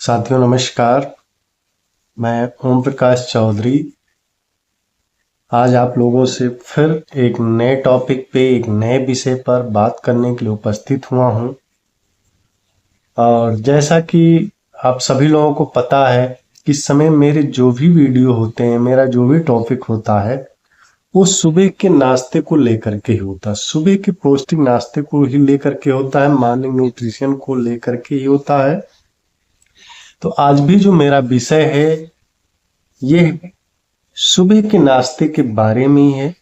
साथियों नमस्कार। मैं ओम प्रकाश चौधरी आज आप लोगों से फिर एक नए टॉपिक पे एक नए विषय पर बात करने के लिए उपस्थित हुआ हूं। और जैसा कि आप सभी लोगों को पता है कि इस समय मेरे जो भी वीडियो होते हैं, मेरा जो भी टॉपिक होता है, वो सुबह के नाश्ते को लेकर के ही होता है। सुबह के पौष्टिक नाश्ते को ही लेकर के होता है, मॉर्निंग न्यूट्रिशन को लेकर के ही होता है। तो आज भी जो मेरा विषय है ये सुबह के नाश्ते के बारे में ही है।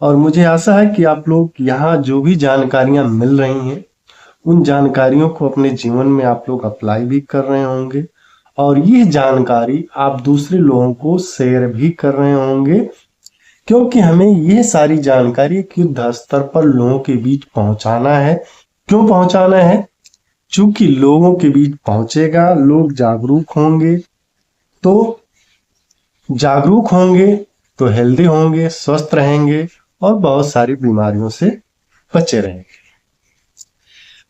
और मुझे आशा है कि आप लोग यहाँ जो भी जानकारियां मिल रही हैं उन जानकारियों को अपने जीवन में आप लोग अप्लाई भी कर रहे होंगे, और ये जानकारी आप दूसरे लोगों को शेयर भी कर रहे होंगे, क्योंकि हमें ये सारी जानकारी एक युद्ध स्तर पर लोगों के बीच पहुंचाना है। क्यों पहुंचाना है? चूंकि लोगों के बीच पहुंचेगा, लोग जागरूक होंगे, तो जागरूक होंगे तो हेल्दी होंगे, स्वस्थ रहेंगे और बहुत सारी बीमारियों से बचे रहेंगे।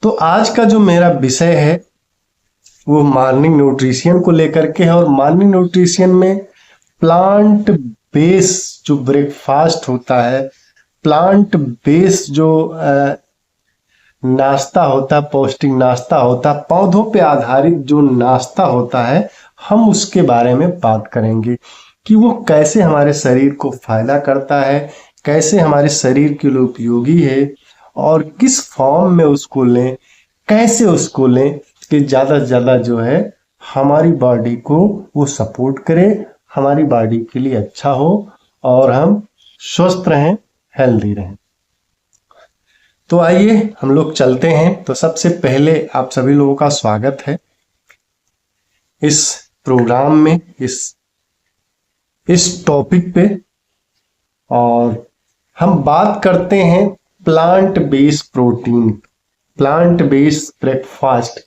तो आज का जो मेरा विषय है वो मॉर्निंग न्यूट्रिशन को लेकर के है। और मॉर्निंग न्यूट्रिशन में प्लांट बेस जो ब्रेकफास्ट होता है, प्लांट बेस जो नाश्ता होता है, पौष्टिक नाश्ता होता है, पौधों पे आधारित जो नाश्ता होता है, हम उसके बारे में बात करेंगे कि वो कैसे हमारे शरीर को फायदा करता है, कैसे हमारे शरीर के लिए उपयोगी है, और किस फॉर्म में उसको लें, कैसे उसको लें कि ज़्यादा से ज़्यादा जो है हमारी बॉडी को वो सपोर्ट करे, हमारी बॉडी के लिए अच्छा हो और हम स्वस्थ रहें, हेल्दी रहें। तो आइए हम लोग चलते हैं। तो सबसे पहले आप सभी लोगों का स्वागत है इस प्रोग्राम में, इस टॉपिक पे। और हम बात करते हैं plant based protein, plant based breakfast.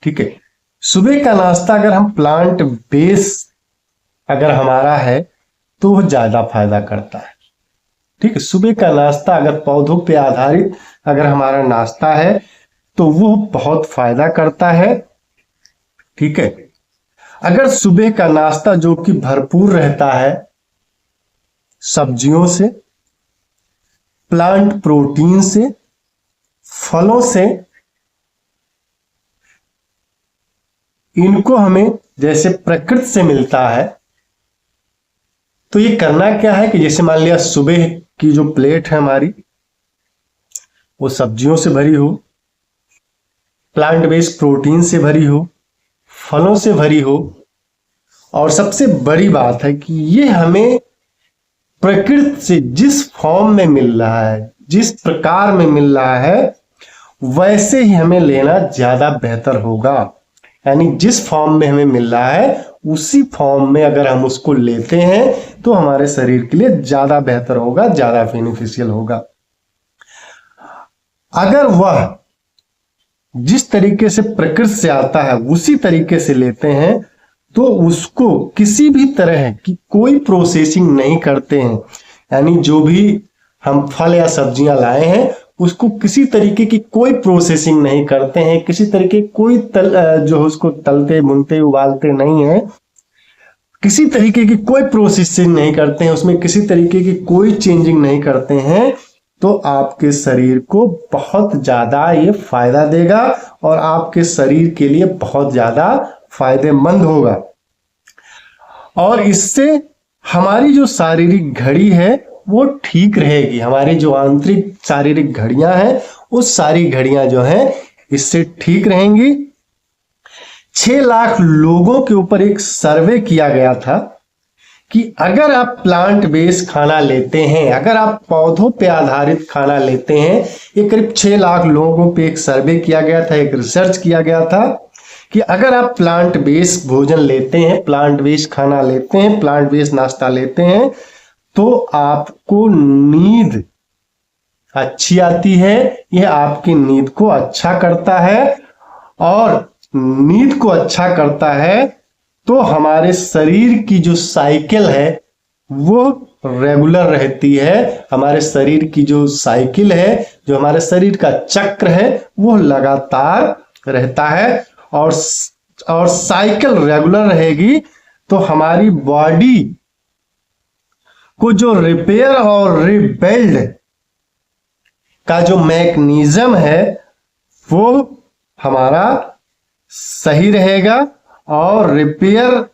ठीक है, सुबह का नाश्ता अगर हम प्लांट बेस्ड अगर हमारा है तो वो ज्यादा फायदा करता है। ठीक है, सुबह का नाश्ता अगर पौधों पे आधारित अगर हमारा नाश्ता है तो वो बहुत फायदा करता है। ठीक है, अगर सुबह का नाश्ता जो कि भरपूर रहता है सब्जियों से, प्लांट प्रोटीन से, फलों से, इनको हमें जैसे प्रकृति से मिलता है, तो ये करना क्या है कि जैसे मान लिया सुबह की जो प्लेट है हमारी वो सब्जियों से भरी हो, प्लांट बेस्ड प्रोटीन से भरी हो, फलों से भरी हो, और सबसे बड़ी बात है कि ये हमें प्रकृति से जिस फॉर्म में मिल रहा है, जिस प्रकार में मिल रहा है, वैसे ही हमें लेना ज्यादा बेहतर होगा। यानी जिस फॉर्म में हमें मिल रहा है उसी फॉर्म में अगर हम उसको लेते हैं तो हमारे शरीर के लिए ज्यादा बेहतर होगा, ज्यादा बेनिफिशियल होगा। अगर वह जिस तरीके से प्रकृति से आता है उसी तरीके से लेते हैं तो उसको किसी भी तरह की कोई प्रोसेसिंग नहीं करते हैं। यानी जो भी हम फल या सब्जियां लाए हैं उसको किसी तरीके की कोई प्रोसेसिंग नहीं करते हैं, किसी तरीके कोई जो उसको तलते भुनते उबालते नहीं है, किसी तरीके की कोई प्रोसेसिंग नहीं करते हैं, उसमें किसी तरीके की कोई चेंजिंग नहीं करते हैं, तो आपके शरीर को बहुत ज्यादा ये फायदा देगा और आपके शरीर के लिए बहुत ज्यादा फायदेमंद होगा। और इससे हमारी जो शारीरिक घड़ी है वो ठीक रहेगी। हमारी जो आंतरिक शारीरिक घड़ियां हैं उस सारी घड़ियां जो हैं इससे ठीक रहेंगी। 6 लाख लोगों के ऊपर एक सर्वे किया गया था कि अगर आप प्लांट बेस्ड खाना लेते हैं, अगर आप पौधों पे आधारित खाना लेते हैं, ये करीब 6 लाख लोगों पे एक सर्वे किया गया था, एक रिसर्च किया गया था कि अगर आप प्लांट बेस्ड भोजन लेते हैं, प्लांट बेस्ड खाना लेते हैं, प्लांट बेस्ड नाश्ता लेते हैं, तो आपको नींद अच्छी आती है, यह आपकी नींद को अच्छा करता है। और नींद को अच्छा करता है तो हमारे शरीर की जो साइकिल है वो रेगुलर रहती है। हमारे शरीर की जो साइकिल है, जो हमारे शरीर का चक्र है, वो लगातार रहता है। और साइकिल रेगुलर रहेगी तो हमारी बॉडी को जो रिपेयर और रिबिल्ड का जो मैकेनिज्म है वो हमारा सही रहेगा, और रिपेयर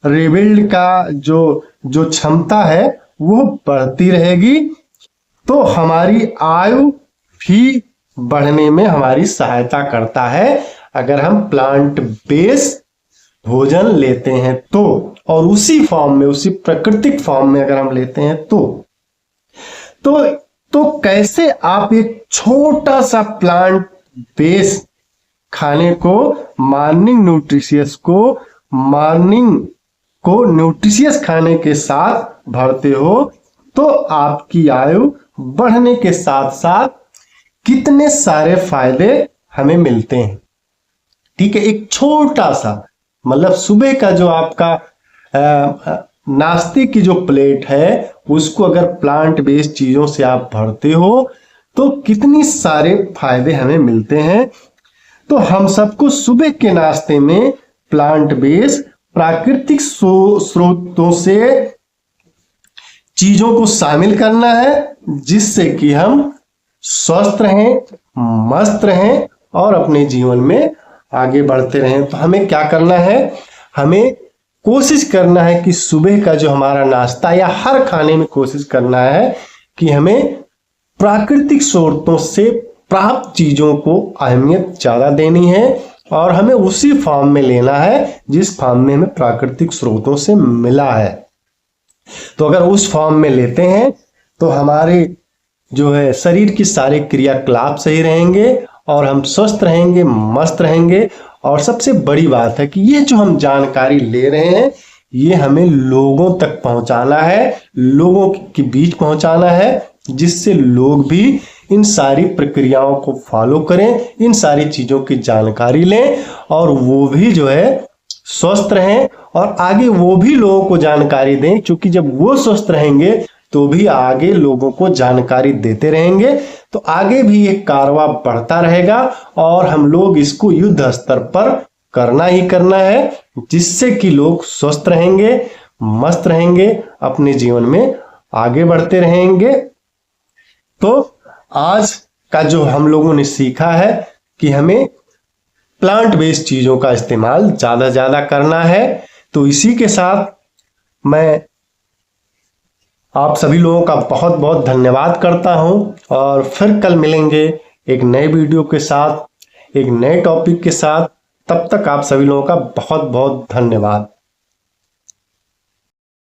रिबिल्ड का जो क्षमता है वो बढ़ती रहेगी। तो हमारी आयु भी बढ़ने में हमारी सहायता करता है अगर हम प्लांट बेस्ड भोजन लेते हैं तो, और उसी फॉर्म में, उसी प्राकृतिक फॉर्म में अगर हम लेते हैं तो कैसे आप एक छोटा सा प्लांट बेस्ड खाने को, मॉर्निंग को न्यूट्रिशियस खाने के साथ भरते हो, तो आपकी आयु बढ़ने के साथ साथ कितने सारे फायदे हमें मिलते हैं। ठीक है, एक छोटा सा, मतलब सुबह का जो आपका नाश्ते की जो प्लेट है उसको अगर प्लांट बेस्ड चीजों से आप भरते हो तो कितनी सारे फायदे हमें मिलते हैं। तो हम सबको सुबह के नाश्ते में प्लांट बेस्ड प्राकृतिक स्रोतों से चीजों को शामिल करना है, जिससे कि हम स्वस्थ रहें, मस्त रहें और अपने जीवन में आगे बढ़ते रहें। तो हमें क्या करना है, हमें कोशिश करना है कि सुबह का जो हमारा नाश्ता या हर खाने में कोशिश करना है कि हमें प्राकृतिक स्रोतों से प्राप्त चीजों को अहमियत ज्यादा देनी है, और हमें उसी फॉर्म में लेना है जिस फॉर्म में हमें प्राकृतिक स्रोतों से मिला है। तो अगर उस फॉर्म में लेते हैं तो हमारे जो है शरीर की सारे क्रियाकलाप सही रहेंगे और हम स्वस्थ रहेंगे, मस्त रहेंगे। और सबसे बड़ी बात है कि ये जो हम जानकारी ले रहे हैं ये हमें लोगों तक पहुंचाना है, लोगों के बीच पहुंचाना है, जिससे लोग भी इन सारी प्रक्रियाओं को फॉलो करें, इन सारी चीजों की जानकारी लें, और वो भी जो है स्वस्थ रहें और आगे वो भी लोगों को जानकारी दें, क्योंकि जब वो स्वस्थ रहेंगे तो भी आगे लोगों को जानकारी देते रहेंगे। तो आगे भी ये कारवां बढ़ता रहेगा और हम लोग इसको युद्ध स्तर पर करना ही करना है, जिससे कि लोग स्वस्थ रहेंगे, मस्त रहेंगे, अपने जीवन में आगे बढ़ते रहेंगे। तो आज का जो हम लोगों ने सीखा है कि हमें प्लांट बेस्ड चीजों का इस्तेमाल ज्यादा ज्यादा करना है। तो इसी के साथ मैं आप सभी लोगों का बहुत बहुत धन्यवाद करता हूं, और फिर कल मिलेंगे एक नए वीडियो के साथ, एक नए टॉपिक के साथ। तब तक आप सभी लोगों का बहुत बहुत धन्यवाद।